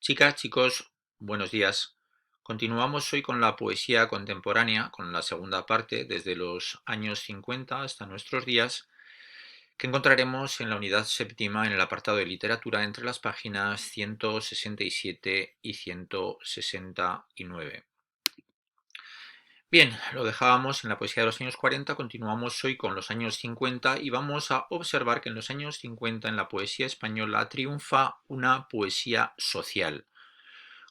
Chicas, chicos, buenos días. Continuamos hoy con la poesía contemporánea, con la segunda parte, desde los años 50 hasta nuestros días, que encontraremos en la unidad séptima en el apartado de literatura entre las páginas 167 y 169. Bien, lo dejábamos en la poesía de los años 40, continuamos hoy con los años 50 y vamos a observar que en los años 50 en la poesía española triunfa una poesía social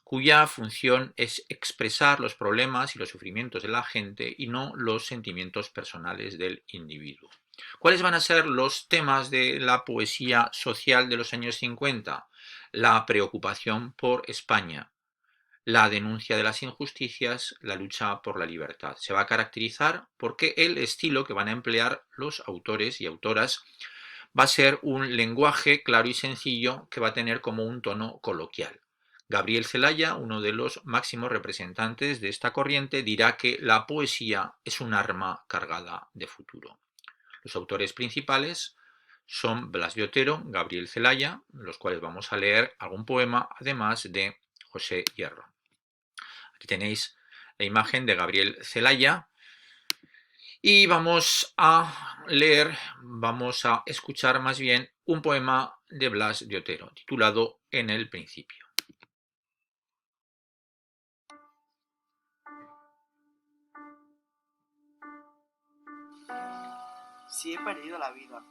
cuya función es expresar los problemas y los sufrimientos de la gente y no los sentimientos personales del individuo. ¿Cuáles van a ser los temas de la poesía social de los años 50? La preocupación por España, la denuncia de las injusticias, la lucha por la libertad. Se va a caracterizar porque el estilo que van a emplear los autores y autoras va a ser un lenguaje claro y sencillo que va a tener como un tono coloquial. Gabriel Celaya, uno de los máximos representantes de esta corriente, dirá que la poesía es un arma cargada de futuro. Los autores principales son Blas de Otero, Gabriel Celaya, los cuales vamos a leer algún poema, además de José Hierro. Aquí tenéis la imagen de Gabriel Celaya y vamos a leer, vamos a escuchar más bien un poema de Blas de Otero, titulado En el principio. Si he perdido la vida,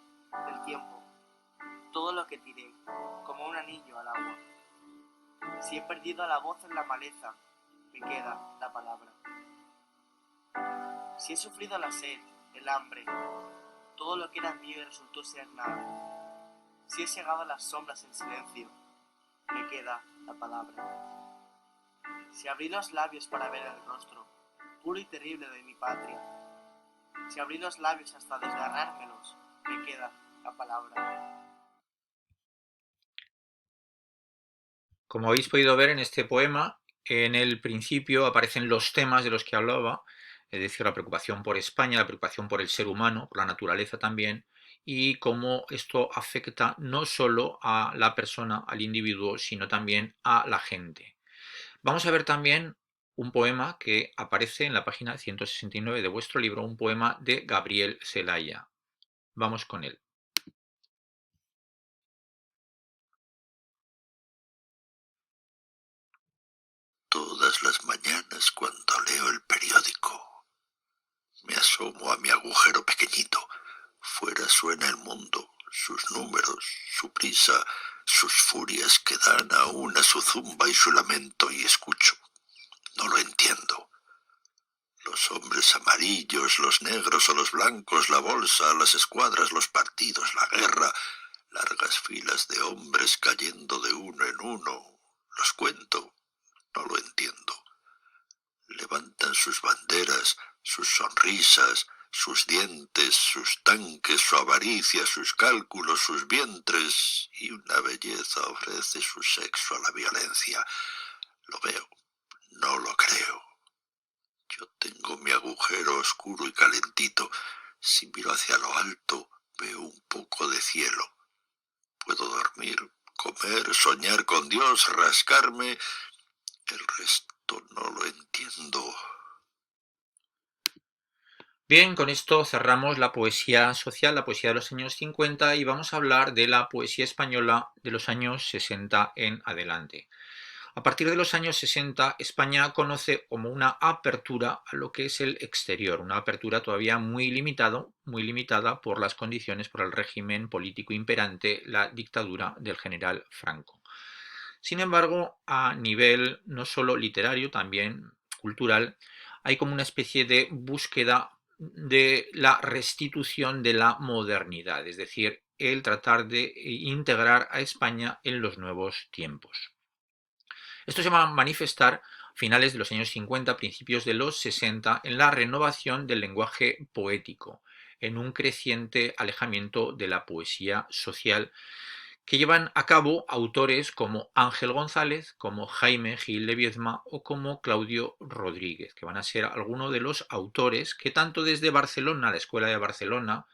el tiempo, todo lo que tiré, como un anillo al agua. Si he perdido la voz en la maleza, me queda la palabra. Si he sufrido la sed, el hambre, todo lo que era mío resultó ser nada. Si he llegado a las sombras en silencio, me queda la palabra. Si abrí los labios para ver el rostro, puro y terrible de mi patria, si abrí los labios hasta desgarrármelos, me queda la palabra. Como habéis podido ver en este poema, en el principio aparecen los temas de los que hablaba, es decir, la preocupación por España, la preocupación por el ser humano, por la naturaleza también, y cómo esto afecta no solo a la persona, al individuo, sino también a la gente. Vamos a ver también un poema que aparece en la página 169 de vuestro libro, un poema de Gabriel Celaya. Vamos con él. Todas las mañanas cuando leo el periódico, me asomo a mi agujero pequeñito. Fuera suena el mundo, sus números, su prisa, sus furias que dan a una su zumba y su lamento y escucho. No lo entiendo. Los hombres amarillos, los negros o los blancos, la bolsa, las escuadras, los partidos, la guerra, largas filas de hombres cayendo de uno en uno. Los cuento, no lo entiendo. Levantan sus banderas, sus sonrisas, sus dientes, sus tanques, su avaricia, sus cálculos, sus vientres, y una belleza ofrece su sexo a la violencia. Lo veo, no lo creo. Yo tengo mi agujero oscuro y calentito. Si miro hacia lo alto, veo un poco de cielo. Puedo dormir, comer, soñar con Dios, rascarme. El resto no lo entiendo. Bien, con esto cerramos la poesía social, la poesía de los años 50 y vamos a hablar de la poesía española de los años 60 en adelante. A partir de los años 60, España conoce como una apertura a lo que es el exterior, una apertura todavía muy limitada por las condiciones, por el régimen político imperante, la dictadura del general Franco. Sin embargo, a nivel no solo literario, también cultural, hay como una especie de búsqueda de la restitución de la modernidad, es decir, el tratar de integrar a España en los nuevos tiempos. Esto se va a manifestar a finales de los años 50, principios de los 60, en la renovación del lenguaje poético, en un creciente alejamiento de la poesía social que llevan a cabo autores como Ángel González, como Jaime Gil de Viedma o como Claudio Rodríguez, que van a ser algunos de los autores que tanto desde Barcelona, la Escuela de Barcelona,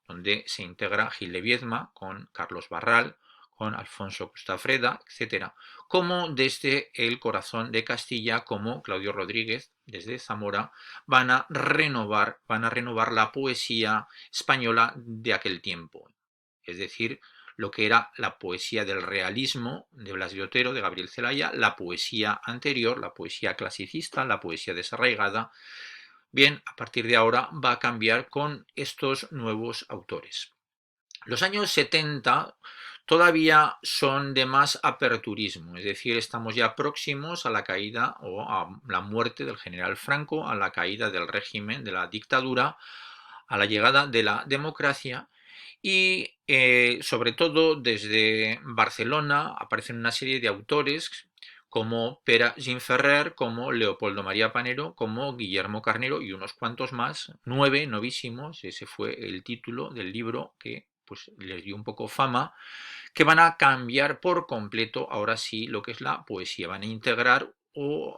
donde se integra Gil de Viedma con Carlos Barral, con Alfonso Costafreda, etc., como desde el corazón de Castilla, como Claudio Rodríguez, desde Zamora, van a renovar la poesía española de aquel tiempo. Es decir, lo que era la poesía del realismo de Blas de Otero, de Gabriel Celaya, la poesía anterior, la poesía clasicista, la poesía desarraigada. Bien, a partir de ahora va a cambiar con estos nuevos autores. Los años 70 todavía son de más aperturismo, es decir, estamos ya próximos a la caída o a la muerte del general Franco, a la caída del régimen, de la dictadura, a la llegada de la democracia y sobre todo desde Barcelona aparecen una serie de autores como Pere Gimferrer, como Leopoldo María Panero, como Guillermo Carnero y unos cuantos más, 9 novísimos, ese fue el título del libro que pues les dio un poco fama, que van a cambiar por completo ahora sí lo que es la poesía, van a integrar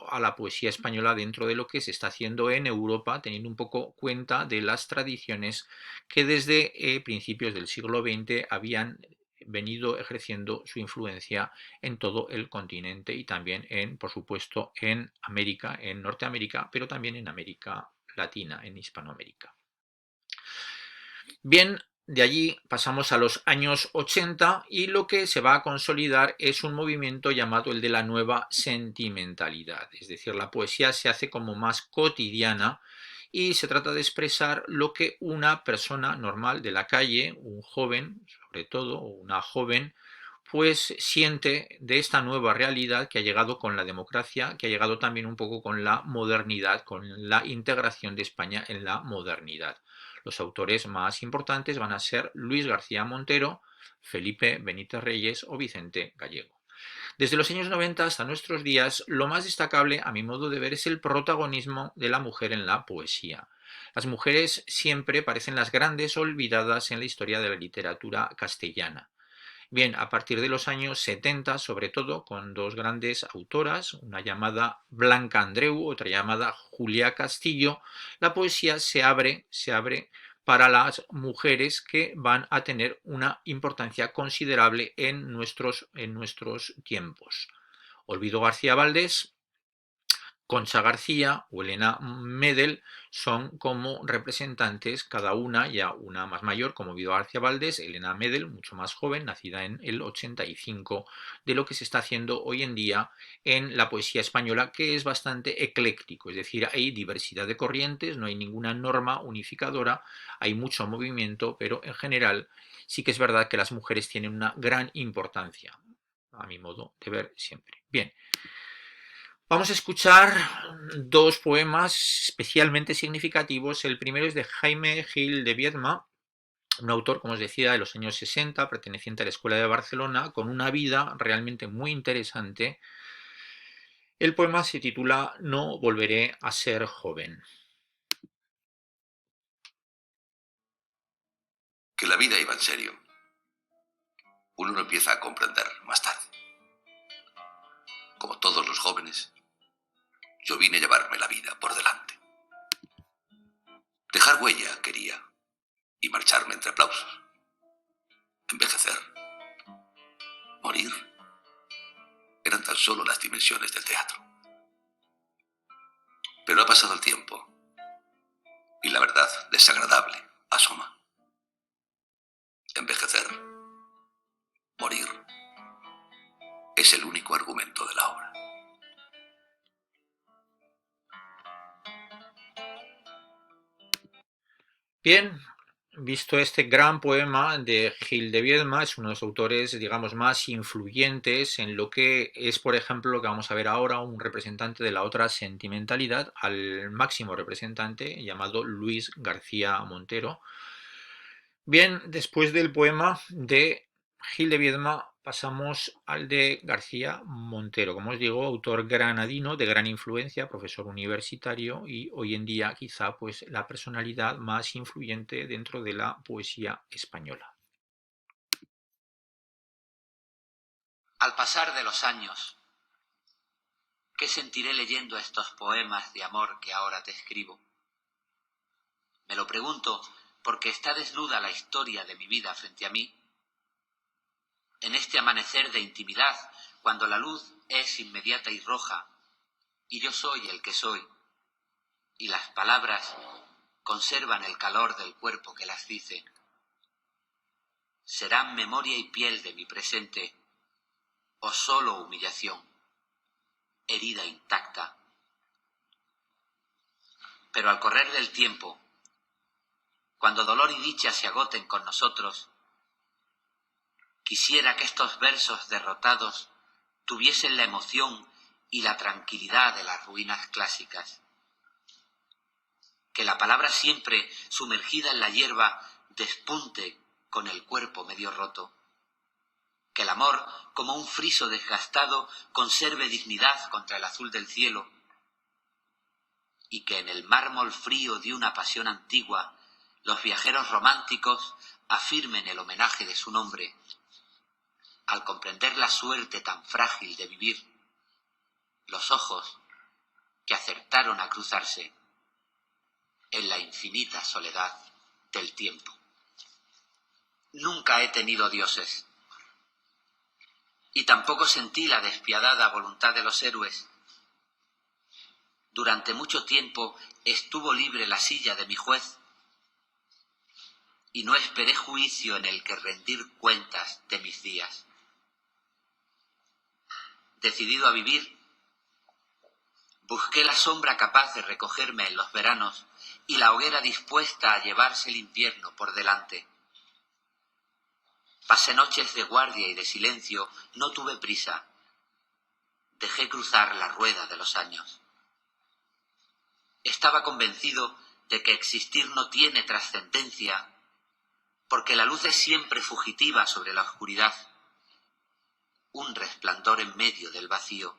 a la poesía española dentro de lo que se está haciendo en Europa, teniendo un poco cuenta de las tradiciones que desde principios del siglo XX habían venido ejerciendo su influencia en todo el continente y también por supuesto, en América, en Norteamérica, pero también en América Latina, en Hispanoamérica. Bien, de allí pasamos a los años 80 y lo que se va a consolidar es un movimiento llamado el de la nueva sentimentalidad. Es decir, la poesía se hace como más cotidiana y se trata de expresar lo que una persona normal de la calle, un joven sobre todo, o una joven, pues siente de esta nueva realidad que ha llegado con la democracia, que ha llegado también un poco con la modernidad, con la integración de España en la modernidad. Los autores más importantes van a ser Luis García Montero, Felipe Benítez Reyes o Vicente Gallego. Desde los años 90 hasta nuestros días, lo más destacable, a mi modo de ver, es el protagonismo de la mujer en la poesía. Las mujeres siempre parecen las grandes olvidadas en la historia de la literatura castellana. Bien, a partir de los años 70, sobre todo, con dos grandes autoras, una llamada Blanca Andreu, otra llamada Julia Castillo, la poesía se abre para las mujeres que van a tener una importancia considerable en nuestros tiempos. Olvido García Valdés, Concha García o Elena Medel son como representantes, cada una, ya una más mayor, como Olvido García Valdés, Elena Medel, mucho más joven, nacida en el 85, de lo que se está haciendo hoy en día en la poesía española, que es bastante ecléctico, es decir, hay diversidad de corrientes, no hay ninguna norma unificadora, hay mucho movimiento, pero en general sí que es verdad que las mujeres tienen una gran importancia, a mi modo de ver siempre. Bien. Vamos a escuchar dos poemas especialmente significativos. El primero es de Jaime Gil de Biedma, un autor, como os decía, de los años 60, perteneciente a la Escuela de Barcelona, con una vida realmente muy interesante. El poema se titula No volveré a ser joven. Que la vida iba en serio. Uno lo empieza a comprender más tarde. Como todos los jóvenes, yo vine a llevarme la vida por delante. Dejar huella quería y marcharme entre aplausos. Envejecer, morir, eran tan solo las dimensiones del teatro. Pero ha pasado el tiempo y la verdad desagradable asoma. Envejecer, morir, es el único argumento de la obra. Bien, visto este gran poema de Gil de Biedma, es uno de los autores, digamos, más influyentes en lo que es, por ejemplo, lo que vamos a ver ahora, un representante de la otra sentimentalidad, al máximo representante, llamado Luis García Montero. Bien, después del poema de Gil de Biedma pasamos al de García Montero, como os digo, autor granadino de gran influencia, profesor universitario y hoy en día quizá pues la personalidad más influyente dentro de la poesía española. Al pasar de los años, ¿qué sentiré leyendo estos poemas de amor que ahora te escribo? Me lo pregunto porque está desnuda la historia de mi vida frente a mí. en este amanecer de intimidad, cuando la luz es inmediata y roja, y yo soy el que soy, y las palabras conservan el calor del cuerpo que las dice, ¿serán memoria y piel de mi presente, o solo humillación, herida intacta? Pero al correr del tiempo, cuando dolor y dicha se agoten con nosotros, quisiera que estos versos derrotados tuviesen la emoción y la tranquilidad de las ruinas clásicas. Que la palabra siempre sumergida en la hierba despunte con el cuerpo medio roto. Que el amor, como un friso desgastado, conserve dignidad contra el azul del cielo. Y que en el mármol frío de una pasión antigua, los viajeros románticos afirmen el homenaje de su nombre, al comprender la suerte tan frágil de vivir, los ojos que acertaron a cruzarse en la infinita soledad del tiempo. Nunca he tenido dioses, y tampoco sentí la despiadada voluntad de los héroes. Durante mucho tiempo estuvo libre la silla de mi juez, y no esperé juicio en el que rendir cuentas de mis días. Decidido a vivir, busqué la sombra capaz de recogerme en los veranos y la hoguera dispuesta a llevarse el invierno por delante. Pasé noches de guardia y de silencio, no tuve prisa. Dejé cruzar la rueda de los años. Estaba convencido de que existir no tiene trascendencia, porque la luz es siempre fugitiva sobre la oscuridad, un resplandor en medio del vacío.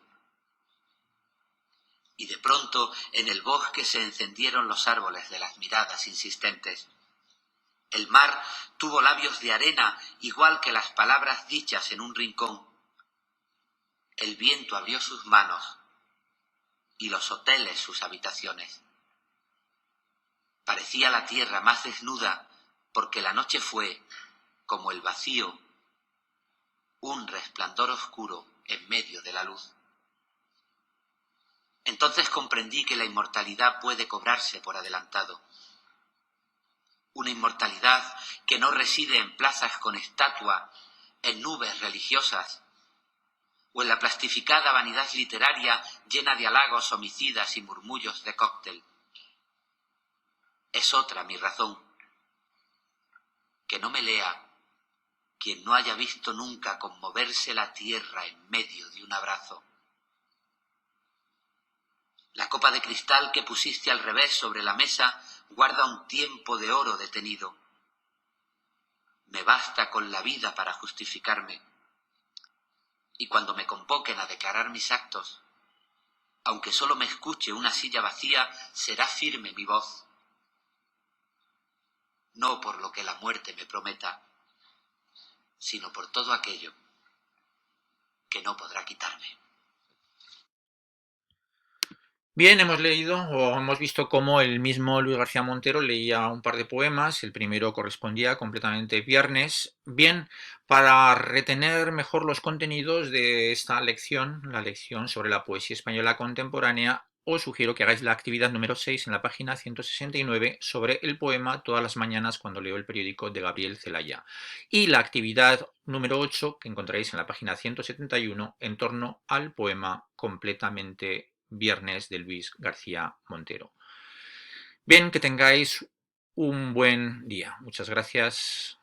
Y de pronto en el bosque se encendieron los árboles de las miradas insistentes. El mar tuvo labios de arena, igual que las palabras dichas en un rincón. El viento abrió sus manos y los hoteles sus habitaciones. Parecía la tierra más desnuda, porque la noche fue, como el vacío, un resplandor oscuro en medio de la luz. Entonces comprendí que la inmortalidad puede cobrarse por adelantado. Una inmortalidad que no reside en plazas con estatua, en nubes religiosas, o en la plastificada vanidad literaria llena de halagos homicidas y murmullos de cóctel. Es otra mi razón. Que no me lea quien no haya visto nunca conmoverse la tierra en medio de un abrazo. La copa de cristal que pusiste al revés sobre la mesa guarda un tiempo de oro detenido. Me basta con la vida para justificarme. Y cuando me convoquen a declarar mis actos, aunque solo me escuche una silla vacía, será firme mi voz. No por lo que la muerte me prometa, sino por todo aquello que no podrá quitarme. Bien, hemos leído o hemos visto cómo el mismo Luis García Montero leía un par de poemas. El primero correspondía completamente Viernes. Bien, para retener mejor los contenidos de esta lección, la lección sobre la poesía española contemporánea, os sugiero que hagáis la actividad número 6 en la página 169 sobre el poema Todas las mañanas cuando leo el periódico de Gabriel Celaya. Y la actividad número 8 que encontraréis en la página 171 en torno al poema Completamente Viernes de Luis García Montero. Bien, que tengáis un buen día. Muchas gracias.